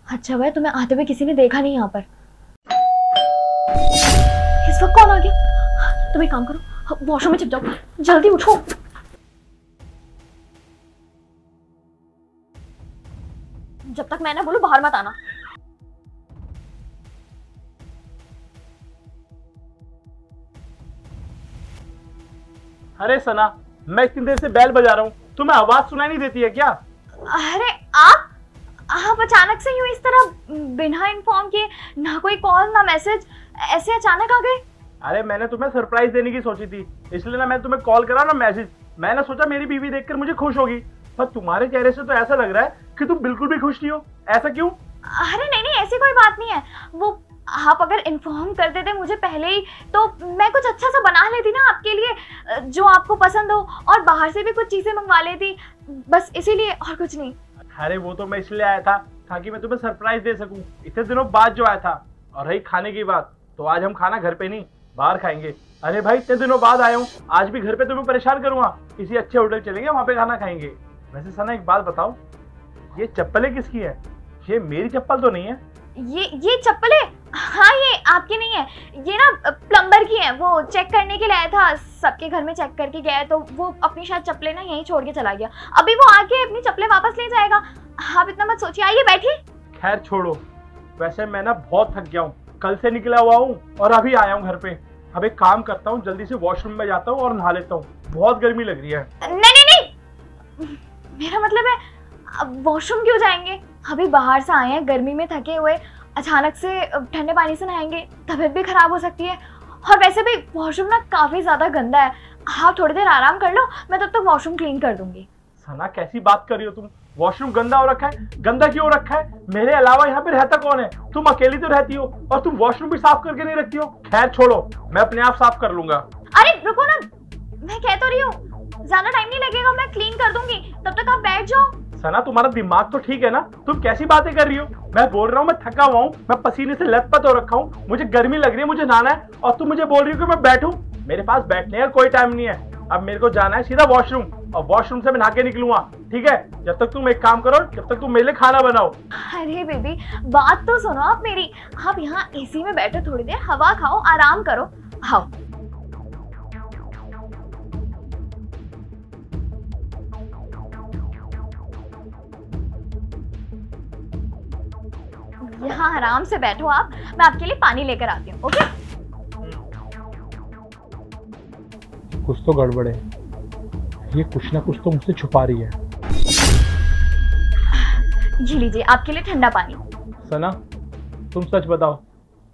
अच्छा भाई, तुम्हें आते हुए किसी ने देखा नहीं यहाँ पर? इस वक्त कौन आ गया? तुम एक काम करो, वॉशरूम में छिप जाओ, जल्दी उठो। जब तक मैं ना बोलूं बाहर मत आना। अरे सना, मैं इतनी देर से बेल बजा रहा हूँ, तुम्हें आवाज सुनाई नहीं देती है क्या? अरे आप अचानक से यूं इस तरह बिना इन्फॉर्म किए, ना कोई कॉल ना मैसेज, ऐसे अचानक आ गए? अरे मैंने तुम्हें सरप्राइज देने की सोची थी, इसलिए ना मैं तुम्हें कॉल करा ना मैसेज। मैंने सोचा मेरी बीवी देखकर मुझे खुश होगी, पर तुम्हारे चेहरे से तो ऐसा लग रहा है कि तुम बिल्कुल भी खुश नहीं हो। ऐसा क्यों? अरे नहीं, ऐसी कोई बात नहीं है। वो आप अगर इन्फॉर्म कर देते मुझे पहले ही तो मैं कुछ अच्छा सा बना लेती ना आपके लिए, जो आपको पसंद हो, और बाहर से भी कुछ चीजें मंगवा लेती, बस इसीलिए, और कुछ नहीं। अरे वो तो मैं इसलिए आया था ताकि मैं तुम्हें सरप्राइज दे सकूं, इतने दिनों बाद जो आया था। और रही खाने की बात, तो आज हम खाना घर पे नहीं बाहर खाएंगे। अरे भाई, इतने दिनों बाद आया हूँ, आज भी घर पे तुम्हें परेशान करूंगा, किसी अच्छे होटल चलेंगे, वहां पे खाना खाएंगे। वैसे सना एक बात बताओ, ये चप्पलें किसकी है? ये मेरी चप्पल तो नहीं है? ये चप्पलें? हाँ, ये आपकी नहीं है, ये ना प्लम्बर की है। वो चेक करने के लिए आया था, सबके घर में चेक करके गया है, तो वो अपनी शायद चप्पलें ना यहीं छोड़ के चला गया। अभी वो आके अपनी चप्पलें वापस ले जाएगा, आप इतना मत सोचिए। आइए बैठिए। खैर छोड़ो, वैसे मैं ना बहुत थक गया हूँ, कल से निकला हुआ हूँ और अभी आया हूँ घर पे। अब एक काम करता हूँ, जल्दी से वॉशरूम में जाता हूँ और नहा लेता हूँ, बहुत गर्मी लग रही है। नहीं, मेरा मतलब है, अब वॉशरूम क्यों जाएंगे? अभी बाहर से आए हैं, गर्मी में थके हुए, अचानक से ठंडे पानी से नहाएंगे, तबीयत भी खराब हो सकती है। और वैसे भी वॉशरूम ना काफी ज्यादा गंदा है, आप थोड़ी देर आराम कर लो, मैं तब तक वॉशरूम क्लीन कर दूंगी। सना, कैसी बात कर रही हो तुम? वॉशरूम गंदा हो रखा है? गंदा क्यों रखा है? मेरे अलावा यहाँ पे रहता कौन है? तुम अकेली तो रहती हो, और तुम वॉशरूम भी साफ करके नहीं रखती हो। खैर छोड़ो, मैं अपने आप साफ कर लूंगा। अरे रुको ना, मैं कह तो रही हूँ, ज्यादा टाइम नहीं लगेगा, मैं क्लीन कर दूंगी, तब तक आप बैठ जाओ। सना, तुम्हारा दिमाग तो ठीक है ना? तुम कैसी बातें कर रही हो? मैं बोल रहा हूँ मैं थका हुआ हूँ, मैं पसीने से लथपथ हो रखा हूँ, मुझे गर्मी लग रही है, मुझे नहाना है, और तुम मुझे बोल रही हो कि मैं बैठूं? मेरे पास बैठने का कोई टाइम नहीं है। अब मेरे को जाना है सीधा वॉशरूम, और वॉशरूम से मैं नहा के निकलूंगा, ठीक है? जब तक तुम एक काम करो, जब तक तुम मेरे लिए खाना बनाओ। अरे बेबी, बात तो सुनो आप मेरी। आप यहाँ एसी में बैठो, थोड़ी देर हवा खाओ, आराम करो, आओ। यहाँ आराम से बैठो आप, मैं आपके लिए पानी लेकर आती हूँ, ओके? कुछ तो गड़बड़ है, ये कुछ ना कुछ तो मुझसे छुपा रही है। जी लीजिए, आपके लिए ठंडा पानी। सना, तुम सच बताओ,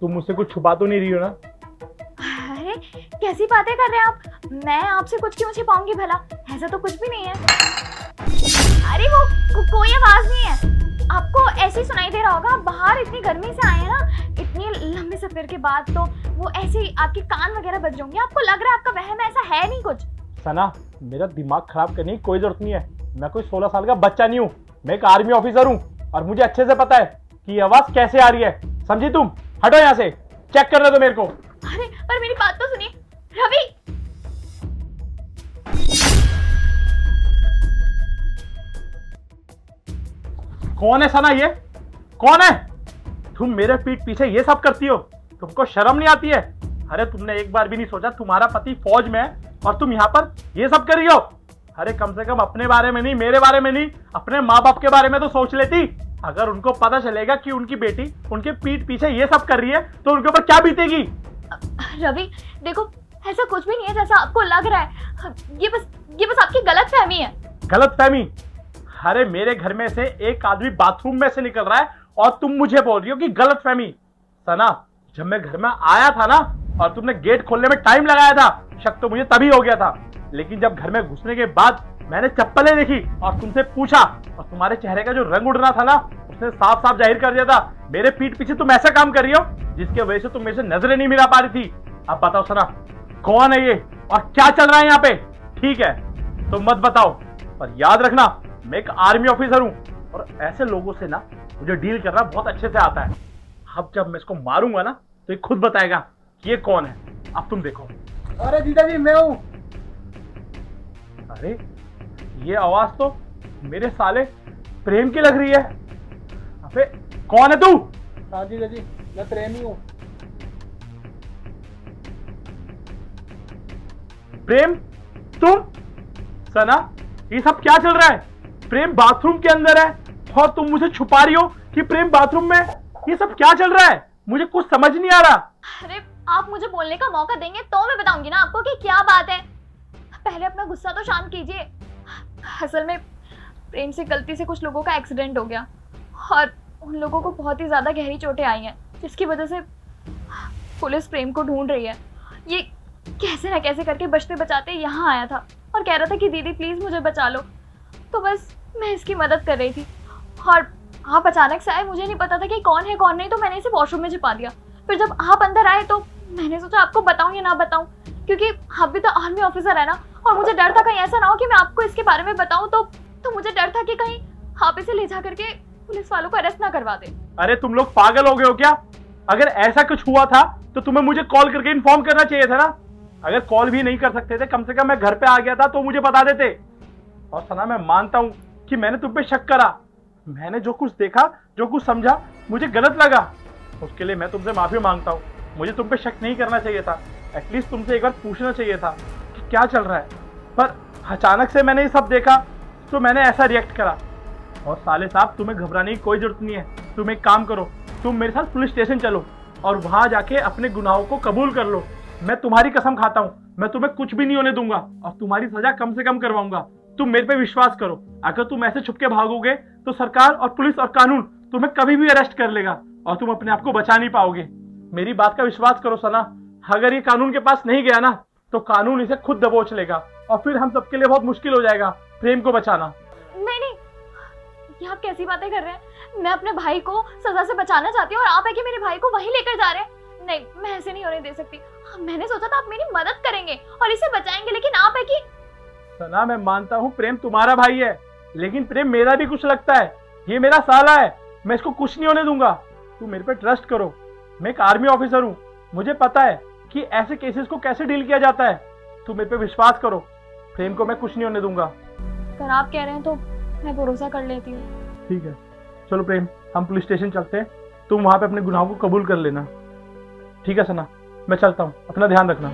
तुम मुझसे कुछ छुपा तो नहीं रही हो ना? अरे कैसी बातें कर रहे हैं आप? मैं आपसे कुछ क्यों छिपाऊंगी भला? ऐसा तो कुछ भी नहीं है। अरे वो कोई आवाज नहीं है, आपको ऐसे ही सुनाई दे रहा होगा। आप बाहर इतनी गर्मी से आए हैं ना, इतने लंबे सफर के बाद, तो वो ऐसे ही आपके कान वगैरह बज जाएंगे, आपको लग रहा है आपका वहम है, ऐसा है नहीं कुछ। सना, मेरा दिमाग खराब करने की कोई जरूरत नहीं है, मैं कोई 16 साल का बच्चा नहीं हूँ, मैं एक आर्मी ऑफिसर हूँ, और मुझे अच्छे से पता है कि आवाज कैसे आ रही है, समझी तुम? हटो यहाँ से, चेक करने दो मेरे को। अरे पर मेरी बात तो सुनिए रवि। कौन है सना? ये कौन है? तुम मेरे पीठ पीछे ये सब करती हो, तुमको शर्म नहीं आती है? अरे तुमने एक बार भी नहीं सोचा तुम्हारा पति फौज में है और तुम यहाँ पर ये सब कर रही हो? अरे कम से कम अपने बारे में नहीं, मेरे बारे में नहीं, अपने माँ बाप के बारे में तो सोच लेती। अगर उनको पता चलेगा कि उनकी बेटी उनके पीठ पीछे ये सब कर रही है तो उनके ऊपर क्या बीतेगी? रवि देखो, ऐसा कुछ भी नहीं है जैसा आपको लग रहा है, ये बस आपकी गलतफहमी है। गलतफहमी? अरे मेरे घर में से एक आदमी बाथरूम में से निकल रहा है और तुम मुझे बोल रही हो कि गलतफहमी? सना, जब मैं घर में आया था ना और तुमने गेट खोलने में टाइम लगाया था, शक तो मुझे तभी हो गया था, लेकिन जब घर में घुसने के बाद मैंने चप्पलें देखी और तुमसे पूछा, और तुम्हारे चेहरे का जो रंग उड़ रहा था ना, उसने साफ साफ जाहिर कर दिया था मेरे पीठ पीछे तुम ऐसा काम कर रही हो जिसके वजह से तुम मेरे से नजरें नहीं मिला पा रही थी। अब बताओ सना, कौन है ये और क्या चल रहा है यहाँ पे? ठीक है तो मत बताओ, पर याद रखना मैं एक आर्मी ऑफिसर हूँ और ऐसे लोगों से ना मुझे डील करना बहुत अच्छे से आता है। अब जब मैं इसको मारूंगा ना तो ये खुद बताएगा कि ये कौन है। अब तुम देखो। अरे जीजा जी, मैं हूं। अरे ये आवाज तो मेरे साले प्रेम की लग रही है। अब अबे कौन है तू? हाँ जी जी, मैं प्रेमी हूँ। प्रेम, तुम? सना, ये सब क्या चल रहा है? प्रेम बाथरूम के अंदर है और तुम मुझे छुपा रही हो कि प्रेम बाथरूम में। ये सब क्या चल रहा है? मुझे कुछ समझ नहीं आ रहा। अरे आप मुझे बोलने का मौका देंगे तो मैं बताऊंगी ना आपको कि क्या बात है। पहले अपना गुस्सा तो शांत कीजिए। असल में प्रेम से गलती से कुछ लोगों का एक्सीडेंट हो गया और उन लोगों को बहुत ही ज़्यादा गहरी चोटें आई हैं, जिसकी वजह से पुलिस प्रेम को ढूंढ रही है। ये कैसे ना कैसे करके बचते बचाते यहाँ आया था और कह रहा था कि दीदी प्लीज़ मुझे बचा लो। तो बस मैं इसकी मदद कर रही थी और आप अचानक से आए। मुझे नहीं पता था कि कौन है कौन नहीं, तो मैंने इसे वॉशरूम में छिपा दिया। फिर जब आप अंदर आए तो मैंने सोचा आपको बताऊं या ना बताऊं, क्योंकि आप भी तो आर्मी ऑफिसर है ना, और मुझे डर था कहीं ऐसा ना हो कि मैं आपको इसके बारे में बताऊं तो मुझे डर था कि कहीं आप इसे ले जा करके पुलिस वालों को अरेस्ट ना करवा दे। अरे तुम लोग पागल हो गए हो क्या? अगर ऐसा कुछ हुआ था तो तुम्हें मुझे कॉल करके इन्फॉर्म करना चाहिए था ना। अगर कॉल भी नहीं कर सकते थे, कम से कम मैं घर पे आ गया था तो मुझे बता देते। और सना, मैं मानता हूं कि मैंने तुम पे शक करा। मैंने जो कुछ देखा, जो कुछ समझा, मुझे गलत लगा। उसके लिए मैं तुमसे माफी मांगता हूँ। मुझे तुम पे शक नहीं करना चाहिए था। एटलीस्ट तुमसे एक बार पूछना चाहिए था कि क्या चल रहा है। पर अचानक से मैंने ये सब देखा तो मैंने ऐसा रिएक्ट करा। और साले साहब, तुम्हें घबराने की कोई जरूरत नहीं है। तुम एक काम करो, तुम मेरे साथ पुलिस स्टेशन चलो और वहां जाके अपने गुनाहों को कबूल कर लो। मैं तुम्हारी कसम खाता हूँ, मैं तुम्हें कुछ भी नहीं होने दूंगा और तुम्हारी सजा कम से कम करवाऊंगा। तुम मेरे पे विश्वास करो। अगर तुम ऐसे छुप के भागोगे तो सरकार और पुलिस और कानून तुम्हें कभी भी अरेस्ट कर लेगा और तुम अपने आप को बचा नहीं पाओगे। मेरी बात का विश्वास करो सना। अगर ये कानून के पास नहीं गया ना तो कानून इसे खुद दबोच लेगा और फिर हम सबके लिए बहुत मुश्किल हो जाएगा प्रेम को बचाना। नहीं नहीं, ये आप कैसी बातें कर रहे हैं? मैं अपने भाई को सजा से बचाना चाहती हूँ और आप है कि मेरे भाई को वहीं लेकर जा रहे हैं। नहीं, मैं ऐसे नहीं होने दे सकती। मैंने सोचा था आप मेरी मदद करेंगे और इसे बचाएंगे, लेकिन आप है कि। सना, मैं मानता हूँ प्रेम तुम्हारा भाई है, लेकिन प्रेम मेरा भी कुछ लगता है। ये मेरा साला है, मैं इसको कुछ नहीं होने दूंगा। तुम मेरे पे ट्रस्ट करो। मैं एक आर्मी ऑफिसर हूँ, मुझे पता है कि ऐसे केसेस को कैसे डील किया जाता है। तुम मेरे पे विश्वास करो, प्रेम को मैं कुछ नहीं होने दूंगा। अगर आप कह रहे हैं तो मैं भरोसा कर लेती हूँ। ठीक है, चलो प्रेम, हम पुलिस स्टेशन चलते हैं। तुम वहां पे अपने गुनाहों को कबूल कर लेना। ठीक है सना, मैं चलता हूँ, अपना ध्यान रखना।